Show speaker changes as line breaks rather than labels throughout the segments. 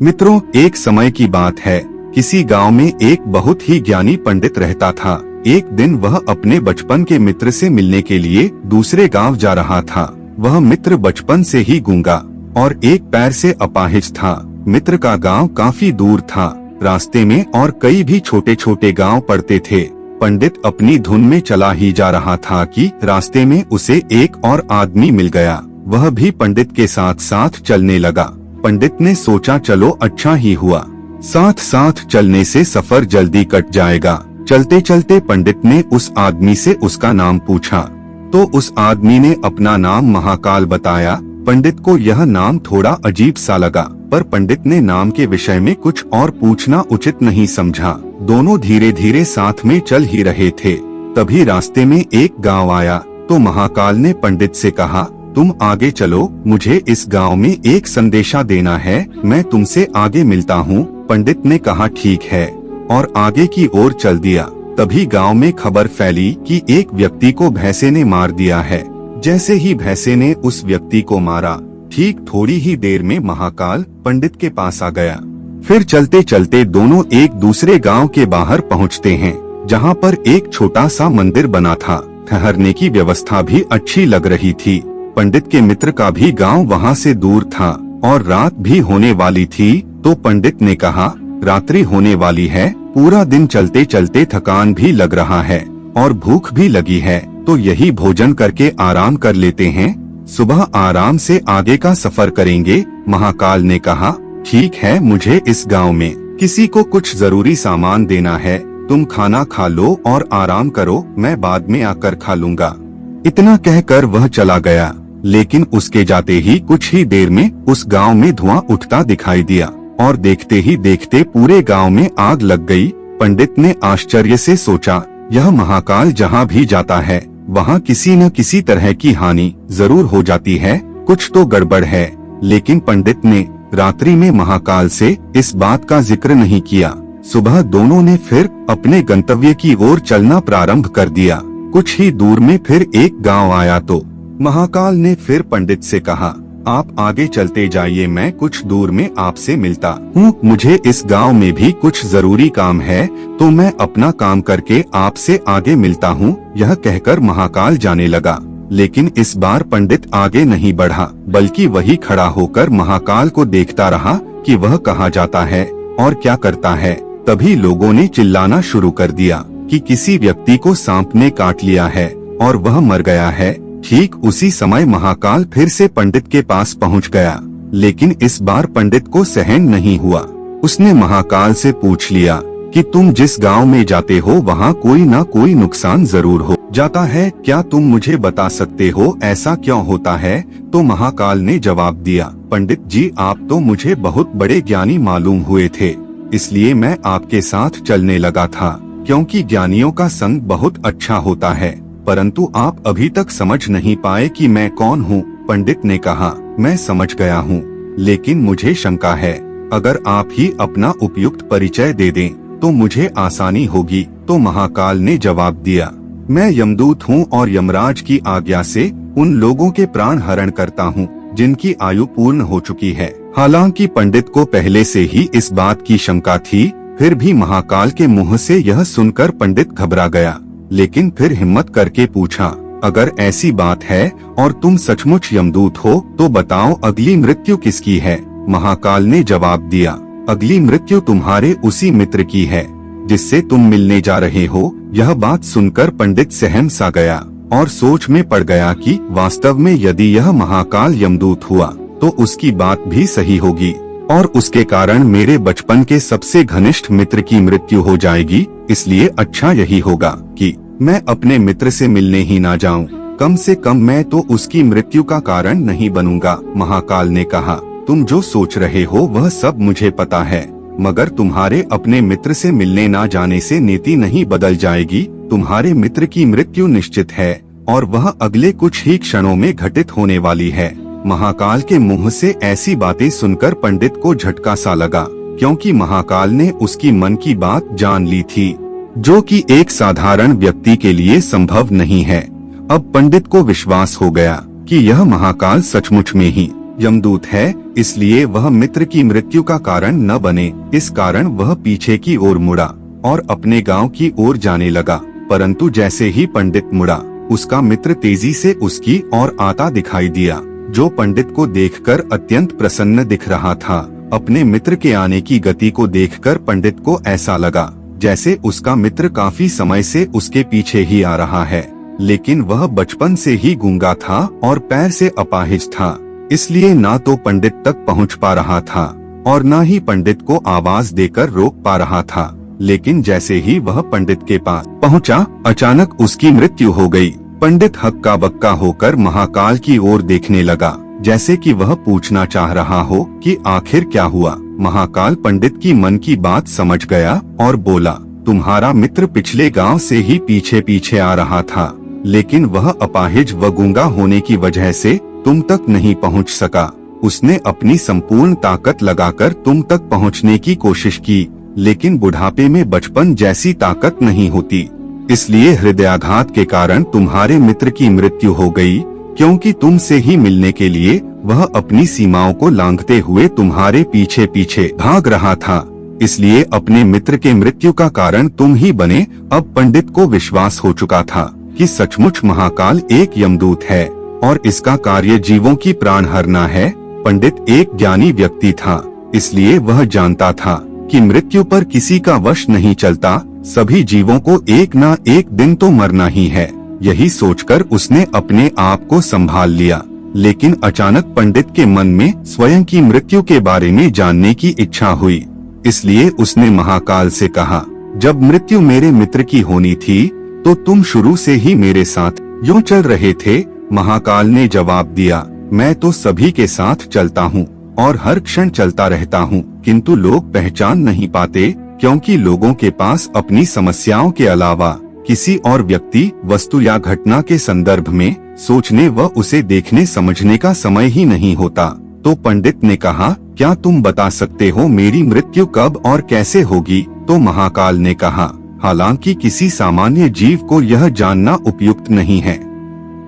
मित्रों, एक समय की बात है। किसी गांव में एक बहुत ही ज्ञानी पंडित रहता था। एक दिन वह अपने बचपन के मित्र से मिलने के लिए दूसरे गांव जा रहा था। वह मित्र बचपन से ही गूंगा और एक पैर से अपाहिज था। मित्र का गांव काफी दूर था। रास्ते में और कई भी छोटे छोटे गांव पड़ते थे। पंडित अपनी धुन में चला ही जा रहा था कि रास्ते में उसे एक और आदमी मिल गया। वह भी पंडित के साथ साथ चलने लगा। पंडित ने सोचा, चलो अच्छा ही हुआ, साथ साथ चलने से सफर जल्दी कट जाएगा। चलते चलते पंडित ने उस आदमी से उसका नाम पूछा तो उस आदमी ने अपना नाम महाकाल बताया। पंडित को यह नाम थोड़ा अजीब सा लगा, पर पंडित ने नाम के विषय में कुछ और पूछना उचित नहीं समझा। दोनों धीरे धीरे साथ में चल ही रहे थे। तभी रास्ते में एक गांव आया तो महाकाल ने पंडित से कहा, तुम आगे चलो, मुझे इस गांव में एक संदेशा देना है, मैं तुमसे आगे मिलता हूँ। पंडित ने कहा ठीक है और आगे की ओर चल दिया। तभी गांव में खबर फैली कि एक व्यक्ति को भैंसे ने मार दिया है। जैसे ही भैंसे ने उस व्यक्ति को मारा, ठीक थोड़ी ही देर में महाकाल पंडित के पास आ गया। फिर चलते चलते दोनों एक दूसरे गांव के बाहर पहुंचते हैं, जहां पर एक छोटा सा मंदिर बना था। ठहरने की व्यवस्था भी अच्छी लग रही थी। पंडित के मित्र का भी गांव वहां से दूर था और रात भी होने वाली थी। तो पंडित ने कहा, रात्रि होने वाली है, पूरा दिन चलते चलते थकान भी लग रहा है और भूख भी लगी है, तो यही भोजन करके आराम कर लेते हैं, सुबह आराम से आगे का सफर करेंगे। महाकाल ने कहा, ठीक है, मुझे इस गांव में किसी को कुछ जरूरी सामान देना है, तुम खाना खा लो और आराम करो, मैं बाद में आकर खा लूंगा। इतना कहकर वह चला गया, लेकिन उसके जाते ही कुछ ही देर में उस गांव में धुआं उठता दिखाई दिया और देखते ही देखते पूरे गांव में आग लग गई। पंडित ने आश्चर्य से सोचा, यह महाकाल जहां भी जाता है वहां किसी न किसी तरह की हानि जरूर हो जाती है, कुछ तो गड़बड़ है। लेकिन पंडित ने रात्रि में महाकाल से इस बात का जिक्र नहीं किया। सुबह दोनों ने फिर अपने गंतव्य की ओर चलना प्रारंभ कर दिया। कुछ ही दूर में फिर एक गांव आया तो महाकाल ने फिर पंडित से कहा, आप आगे चलते जाइए, मैं कुछ दूर में आपसे मिलता हूँ। मुझे इस गांव में भी कुछ जरूरी काम है, तो मैं अपना काम करके आपसे आगे मिलता हूँ। यह कहकर महाकाल जाने लगा। लेकिन इस बार पंडित आगे नहीं बढ़ा, बल्कि वही खड़ा होकर महाकाल को देखता रहा कि वह कहाँ जाता है और क्या करता है। तभी लोगों ने चिल्लाना शुरू कर दिया कि किसी व्यक्ति को सांप ने काट लिया है और वह मर गया है। ठीक उसी समय महाकाल फिर से पंडित के पास पहुंच गया, लेकिन इस बार पंडित को सहन नहीं हुआ। उसने महाकाल से पूछ लिया कि तुम जिस गांव में जाते हो वहां कोई न कोई नुकसान जरूर हो जाता है, क्या तुम मुझे बता सकते हो ऐसा क्यों होता है? तो महाकाल ने जवाब दिया, पंडित जी, आप तो मुझे बहुत बड़े ज्ञानी मालूम हुए थे, इसलिए मैं आपके साथ चलने लगा था, क्योंकि ज्ञानियों का संग बहुत अच्छा होता है, परंतु आप अभी तक समझ नहीं पाए कि मैं कौन हूँ। पंडित ने कहा, मैं समझ गया हूँ, लेकिन मुझे शंका है, अगर आप ही अपना उपयुक्त परिचय दे दें तो मुझे आसानी होगी। तो महाकाल ने जवाब दिया, मैं यमदूत हूँ और यमराज की आज्ञा से उन लोगों के प्राण हरण करता हूँ जिनकी आयु पूर्ण हो चुकी है। हालांकि पंडित को पहले से ही इस बात की शंका थी, फिर भी महाकाल के मुंह से यह सुनकर पंडित घबरा गया, लेकिन फिर हिम्मत करके पूछा, अगर ऐसी बात है और तुम सचमुच यमदूत हो तो बताओ अगली मृत्यु किसकी है? महाकाल ने जवाब दिया, अगली मृत्यु तुम्हारे उसी मित्र की है जिससे तुम मिलने जा रहे हो। यह बात सुनकर पंडित सहम सा गया और सोच में पड़ गया कि वास्तव में यदि यह महाकाल यमदूत हुआ तो उसकी बात भी सही होगी और उसके कारण मेरे बचपन के सबसे घनिष्ठ मित्र की मृत्यु हो जाएगी। इसलिए अच्छा यही होगा कि मैं अपने मित्र से मिलने ही ना जाऊं, कम से कम मैं तो उसकी मृत्यु का कारण नहीं बनूंगा। महाकाल ने कहा, तुम जो सोच रहे हो वह सब मुझे पता है, मगर तुम्हारे अपने मित्र से मिलने ना जाने से नीति नहीं बदल जाएगी। तुम्हारे मित्र की मृत्यु निश्चित है और वह अगले कुछ ही क्षणों में घटित होने वाली है। महाकाल के मुंह से ऐसी बातें सुनकर पंडित को झटका सा लगा, क्योंकि महाकाल ने उसकी मन की बात जान ली थी, जो कि एक साधारण व्यक्ति के लिए संभव नहीं है। अब पंडित को विश्वास हो गया कि यह महाकाल सचमुच में ही यमदूत है, इसलिए वह मित्र की मृत्यु का कारण न बने। इस कारण वह पीछे की ओर मुड़ा और अपने गांव की ओर जाने लगा। परंतु जैसे ही पंडित मुड़ा, उसका मित्र तेजी से उसकी ओर आता दिखाई दिया, जो पंडित को देखकर अत्यंत प्रसन्न दिख रहा था। अपने मित्र के आने की गति को देखकर पंडित को ऐसा लगा जैसे उसका मित्र काफी समय से उसके पीछे ही आ रहा है, लेकिन वह बचपन से ही गूंगा था और पैर से अपाहिज था, इसलिए ना तो पंडित तक पहुंच पा रहा था और ना ही पंडित को आवाज देकर रोक पा रहा था। लेकिन जैसे ही वह पंडित के पास पहुंचा, अचानक उसकी मृत्यु हो गई। पंडित हक्का बक्का होकर महाकाल की ओर देखने लगा, जैसे कि वह पूछना चाह रहा हो कि आखिर क्या हुआ। महाकाल पंडित की मन की बात समझ गया और बोला, तुम्हारा मित्र पिछले गांव से ही पीछे पीछे आ रहा था, लेकिन वह अपाहिज व गूंगा होने की वजह से तुम तक नहीं पहुंच सका। उसने अपनी संपूर्ण ताकत लगाकर तुम तक पहुंचने की कोशिश की, लेकिन बुढ़ापे में बचपन जैसी ताकत नहीं होती, इसलिए हृदयाघात के कारण तुम्हारे मित्र की मृत्यु हो गई। क्योंकि तुमसे ही मिलने के लिए वह अपनी सीमाओं को लांघते हुए तुम्हारे पीछे पीछे भाग रहा था, इसलिए अपने मित्र के मृत्यु का कारण तुम ही बने। अब पंडित को विश्वास हो चुका था कि सचमुच महाकाल एक यमदूत है और इसका कार्य जीवों की प्राण हरना है। पंडित एक ज्ञानी व्यक्ति था, इसलिए वह जानता था कि मृत्यु पर किसी का वश नहीं चलता, सभी जीवों को एक ना एक दिन तो मरना ही है। यही सोचकर उसने अपने आप को संभाल लिया। लेकिन अचानक पंडित के मन में स्वयं की मृत्यु के बारे में जानने की इच्छा हुई, इसलिए उसने महाकाल से कहा, जब मृत्यु मेरे मित्र की होनी थी तो तुम शुरू से ही मेरे साथ यूं चल रहे थे। महाकाल ने जवाब दिया, मैं तो सभी के साथ चलता हूँ और हर क्षण चलता रहता हूँ, किंतु लोग पहचान नहीं पाते, क्योंकि लोगों के पास अपनी समस्याओं के अलावा किसी और व्यक्ति, वस्तु या घटना के संदर्भ में सोचने व उसे देखने समझने का समय ही नहीं होता। तो पंडित ने कहा, क्या तुम बता सकते हो मेरी मृत्यु कब और कैसे होगी? तो महाकाल ने कहा, हालांकि किसी सामान्य जीव को यह जानना उपयुक्त नहीं है,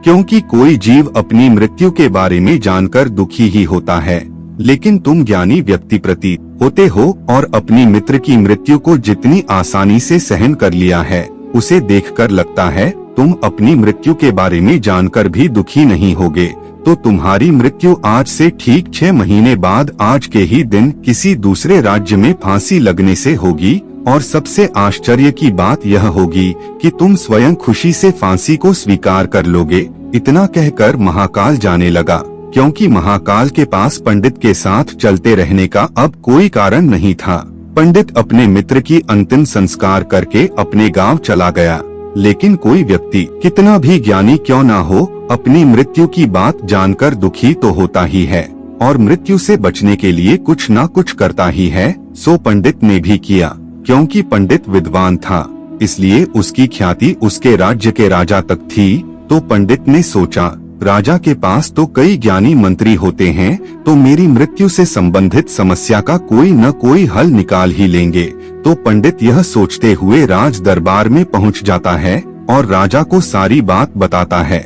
क्योंकि कोई जीव अपनी मृत्यु के बारे में जानकर दुखी ही होता है, लेकिन तुम ज्ञानी व्यक्ति प्रतीत होते हो और अपनी मित्र की मृत्यु को जितनी आसानी से सहन कर लिया है, उसे देखकर लगता है तुम अपनी मृत्यु के बारे में जानकर भी दुखी नहीं होगे। तो तुम्हारी मृत्यु आज से ठीक 6 महीने बाद आज के ही दिन किसी दूसरे राज्य में फांसी लगने से होगी, और सबसे आश्चर्य की बात यह होगी कि तुम स्वयं खुशी से फांसी को स्वीकार कर लोगे। इतना कहकर महाकाल जाने लगा, क्योंकि महाकाल के पास पंडित के साथ चलते रहने का अब कोई कारण नहीं था। पंडित अपने मित्र की अंतिम संस्कार करके अपने गांव चला गया, लेकिन कोई व्यक्ति कितना भी ज्ञानी क्यों ना हो, अपनी मृत्यु की बात जानकर दुखी तो होता ही है और मृत्यु से बचने के लिए कुछ ना कुछ करता ही है। सो पंडित ने भी किया, क्योंकि पंडित विद्वान था, इसलिए उसकी ख्याति उसके राज्य के राजा तक थी। तो पंडित ने सोचा, राजा के पास तो कई ज्ञानी मंत्री होते हैं, तो मेरी मृत्यु से संबंधित समस्या का कोई न कोई हल निकाल ही लेंगे। तो पंडित यह सोचते हुए राज दरबार में पहुंच जाता है और राजा को सारी बात बताता है।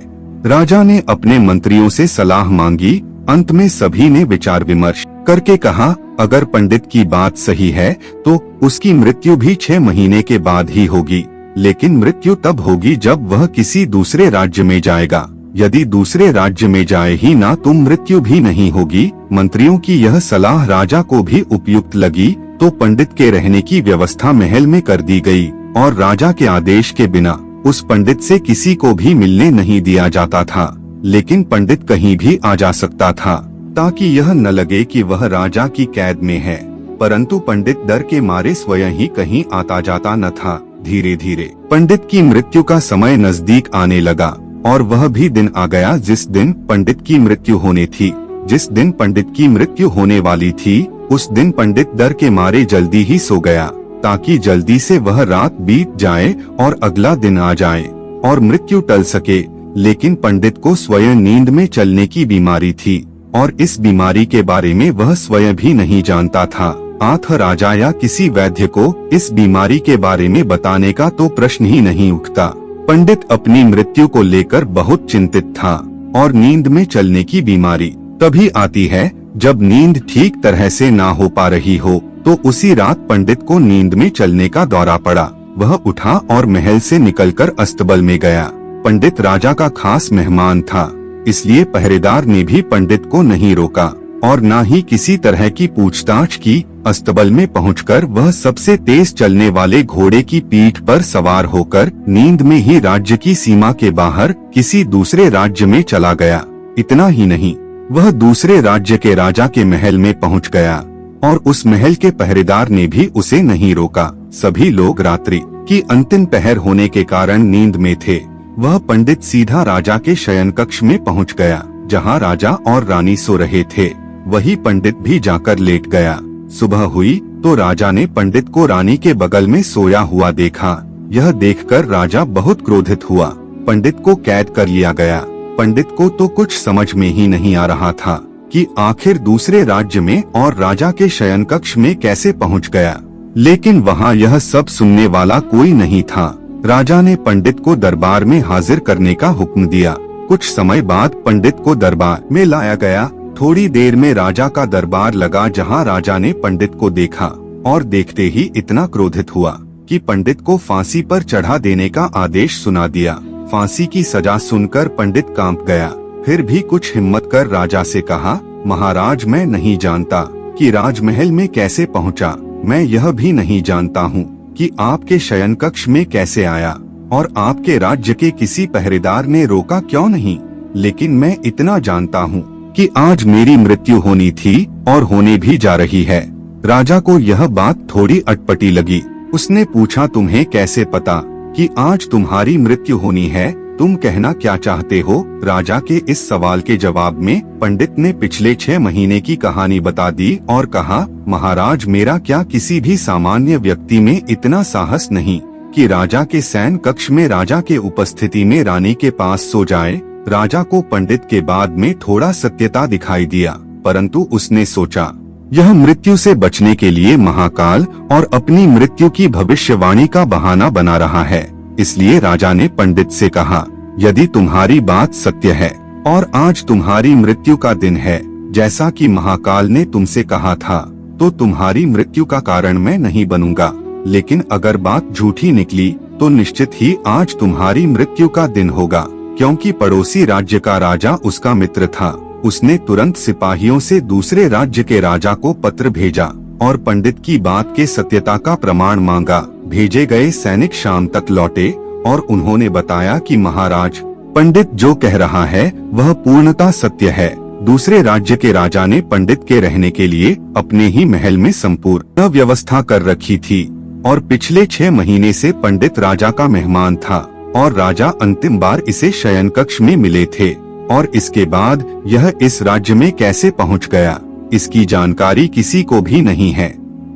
राजा ने अपने मंत्रियों से सलाह मांगी। अंत में सभी ने विचार विमर्श करके कहा, अगर पंडित की बात सही है तो उसकी मृत्यु भी 6 महीने के बाद ही होगी, लेकिन मृत्यु तब होगी जब वह किसी दूसरे राज्य में जाएगा। यदि दूसरे राज्य में जाए ही ना तो मृत्यु भी नहीं होगी। मंत्रियों की यह सलाह राजा को भी उपयुक्त लगी, तो पंडित के रहने की व्यवस्था महल में कर दी गई और राजा के आदेश के बिना उस पंडित से किसी को भी मिलने नहीं दिया जाता था। लेकिन पंडित कहीं भी आ जा सकता था, ताकि यह न लगे कि वह राजा की कैद में है। परंतु पंडित डर के मारे स्वयं ही कहीं आता जाता न था। धीरे धीरे पंडित की मृत्यु का समय नजदीक आने लगा और वह भी दिन आ गया जिस दिन पंडित की मृत्यु होनी थी। जिस दिन पंडित की मृत्यु होने वाली थी, उस दिन पंडित डर के मारे जल्दी ही सो गया, ताकि जल्दी से वह रात बीत जाए और अगला दिन आ जाए और मृत्यु टल सके। लेकिन पंडित को स्वयं नींद में चलने की बीमारी थी और इस बीमारी के बारे में वह स्वयं भी नहीं जानता था। आठ राजा या किसी वैद्य को इस बीमारी के बारे में बताने का तो प्रश्न ही नहीं उठता। पंडित अपनी मृत्यु को लेकर बहुत चिंतित था और नींद में चलने की बीमारी तभी आती है जब नींद ठीक तरह से ना हो पा रही हो। तो उसी रात पंडित को नींद में चलने का दौरा पड़ा। वह उठा और महल से निकलकर अस्तबल में गया। पंडित राजा का खास मेहमान था, इसलिए पहरेदार ने भी पंडित को नहीं रोका और न ही किसी तरह की पूछताछ की। अस्तबल में पहुंचकर वह सबसे तेज चलने वाले घोड़े की पीठ पर सवार होकर नींद में ही राज्य की सीमा के बाहर किसी दूसरे राज्य में चला गया। इतना ही नहीं, वह दूसरे राज्य के राजा के महल में पहुंच गया और उस महल के पहरेदार ने भी उसे नहीं रोका। सभी लोग रात्रि की अंतिम पहर होने के कारण नींद में थे। वह पंडित सीधा राजा के शयन कक्ष में पहुंच गया, जहां राजा और रानी सो रहे थे। वही पंडित भी जाकर लेट गया। सुबह हुई तो राजा ने पंडित को रानी के बगल में सोया हुआ देखा। यह देखकर राजा बहुत क्रोधित हुआ। पंडित को कैद कर लिया गया। पंडित को तो कुछ समझ में ही नहीं आ रहा था कि आखिर दूसरे राज्य में और राजा के शयन कक्ष में कैसे पहुंच गया। लेकिन वहां यह सब सुनने वाला कोई नहीं था। राजा ने पंडित को दरबार में हाजिर करने का हुक्म दिया। कुछ समय बाद पंडित को दरबार में लाया गया। थोड़ी देर में राजा का दरबार लगा, जहां राजा ने पंडित को देखा और देखते ही इतना क्रोधित हुआ कि पंडित को फांसी पर चढ़ा देने का आदेश सुना दिया। फांसी की सजा सुनकर पंडित कांप गया। फिर भी कुछ हिम्मत कर राजा से कहा, महाराज, मैं नहीं जानता कि राजमहल में कैसे पहुंचा। मैं यह भी नहीं जानता हूँ कि आपके शयन कक्ष में कैसे आया और आपके राज्य के किसी पहरेदार ने रोका क्यों नहीं। लेकिन मैं इतना जानता हूँ कि आज मेरी मृत्यु होनी थी और होने भी जा रही है। राजा को यह बात थोड़ी अटपटी लगी। उसने पूछा, तुम्हें कैसे पता कि आज तुम्हारी मृत्यु होनी है? तुम कहना क्या चाहते हो? राजा के इस सवाल के जवाब में पंडित ने पिछले 6 महीने की कहानी बता दी और कहा, महाराज, मेरा क्या किसी भी सामान्य व्यक्ति में इतना साहस नहीं कि राजा के शयन कक्ष में राजा के उपस्थिति में रानी के पास सो जाए। राजा को पंडित के बाद में थोड़ा सत्यता दिखाई दिया, परंतु उसने सोचा यह मृत्यु से बचने के लिए महाकाल और अपनी मृत्यु की भविष्यवाणी का बहाना बना रहा है। इसलिए राजा ने पंडित से कहा, यदि तुम्हारी बात सत्य है और आज तुम्हारी मृत्यु का दिन है, जैसा कि महाकाल ने तुमसे कहा था, तो तुम्हारी मृत्यु का कारण मैं नहीं बनूंगा। लेकिन अगर बात झूठी निकली तो निश्चित ही आज तुम्हारी मृत्यु का दिन होगा, क्योंकि पड़ोसी राज्य का राजा उसका मित्र था। उसने तुरंत सिपाहियों से दूसरे राज्य के राजा को पत्र भेजा और पंडित की बात के सत्यता का प्रमाण मांगा। भेजे गए सैनिक शाम तक लौटे और उन्होंने बताया कि महाराज, पंडित जो कह रहा है वह पूर्णतः सत्य है। दूसरे राज्य के राजा ने पंडित के रहने के लिए अपने ही महल में संपूर्ण व्यवस्था कर रखी थी और पिछले 6 महीने से पंडित राजा का मेहमान था और राजा अंतिम बार इसे शयन कक्ष में मिले थे। और इसके बाद यह इस राज्य में कैसे पहुंच गया, इसकी जानकारी किसी को भी नहीं है।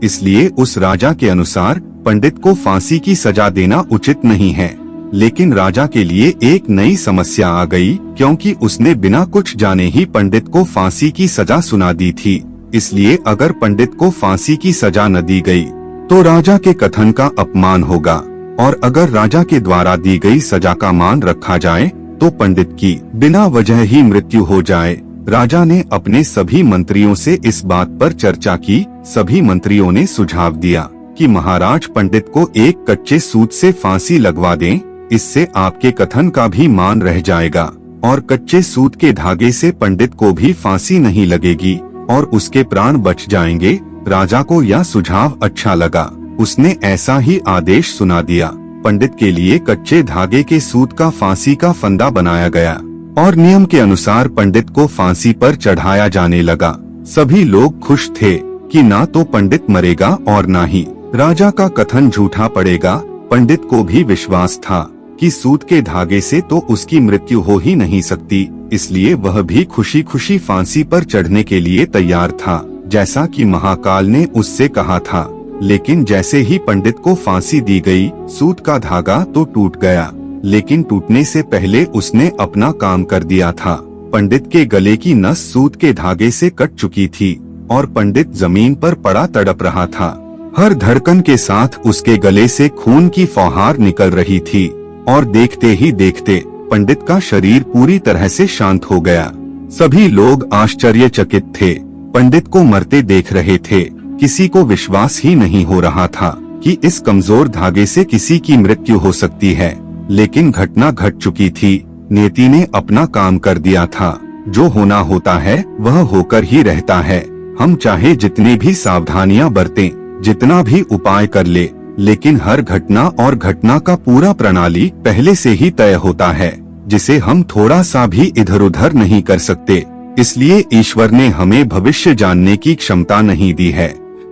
इसलिए उस राजा के अनुसार पंडित को फांसी की सजा देना उचित नहीं है। लेकिन राजा के लिए एक नई समस्या आ गई, क्योंकि उसने बिना कुछ जाने ही पंडित को फांसी की सजा सुना दी थी। इसलिए अगर पंडित को फांसी की सजा न दी गई तो राजा के कथन का अपमान होगा, और अगर राजा के द्वारा दी गई सजा का मान रखा जाए तो पंडित की बिना वजह ही मृत्यु हो जाए। राजा ने अपने सभी मंत्रियों से इस बात पर चर्चा की। सभी मंत्रियों ने सुझाव दिया कि महाराज, पंडित को एक कच्चे सूत से फांसी लगवा दें, इससे आपके कथन का भी मान रह जाएगा और कच्चे सूत के धागे से पंडित को भी फांसी नहीं लगेगी और उसके प्राण बच जाएंगे। राजा को यह सुझाव अच्छा लगा। उसने ऐसा ही आदेश सुना दिया। पंडित के लिए कच्चे धागे के सूत का फांसी का फंदा बनाया गया और नियम के अनुसार पंडित को फांसी पर चढ़ाया जाने लगा। सभी लोग खुश थे कि ना तो पंडित मरेगा और ना ही राजा का कथन झूठा पड़ेगा। पंडित को भी विश्वास था कि सूत के धागे से तो उसकी मृत्यु हो ही नहीं सकती, इसलिए वह भी खुशी खुशी फांसी पर चढ़ने के लिए तैयार था, जैसा कि महाकाल ने उससे कहा था। लेकिन जैसे ही पंडित को फांसी दी गई, सूत का धागा तो टूट गया, लेकिन टूटने से पहले उसने अपना काम कर दिया था। पंडित के गले की नस सूत के धागे से कट चुकी थी और पंडित जमीन पर पड़ा तड़प रहा था। हर धड़कन के साथ उसके गले से खून की फौहार निकल रही थी और देखते ही देखते पंडित का शरीर पूरी तरह से शांत हो गया। सभी लोग आश्चर्यचकित थे। पंडित को मरते देख रहे थे। किसी को विश्वास ही नहीं हो रहा था कि इस कमजोर धागे से किसी की मृत्यु हो सकती है। लेकिन घटना घट चुकी थी। नियति ने अपना काम कर दिया था। जो होना होता है वह होकर ही रहता है। हम चाहे जितनी भी सावधानियां बरतें, जितना भी उपाय कर ले, लेकिन हर घटना और घटना का पूरा प्रणाली पहले से ही तय होता है, जिसे हम थोड़ा सा भी इधर उधर नहीं कर सकते। इसलिए ईश्वर ने हमें भविष्य जानने की क्षमता नहीं दी है,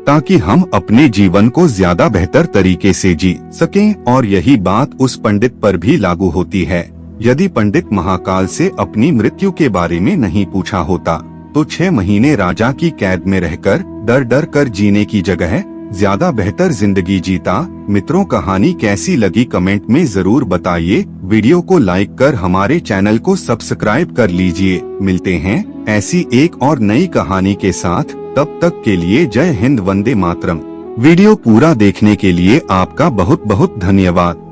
ताकि हम अपने जीवन को ज्यादा बेहतर तरीके से जी सकें। और यही बात उस पंडित पर भी लागू होती है। यदि पंडित महाकाल से अपनी मृत्यु के बारे में नहीं पूछा होता, तो 6 महीने राजा की कैद में रहकर डर डर कर जीने की जगह ज्यादा बेहतर जिंदगी जीता। मित्रों, कहानी कैसी लगी कमेंट में जरूर बताइए। वीडियो को लाइक कर हमारे चैनल को सब्सक्राइब कर लीजिए। मिलते हैं ऐसी एक और नई कहानी के साथ। तब तक के लिए जय हिंद, वंदे मातरम। वीडियो पूरा देखने के लिए आपका बहुत बहुत धन्यवाद।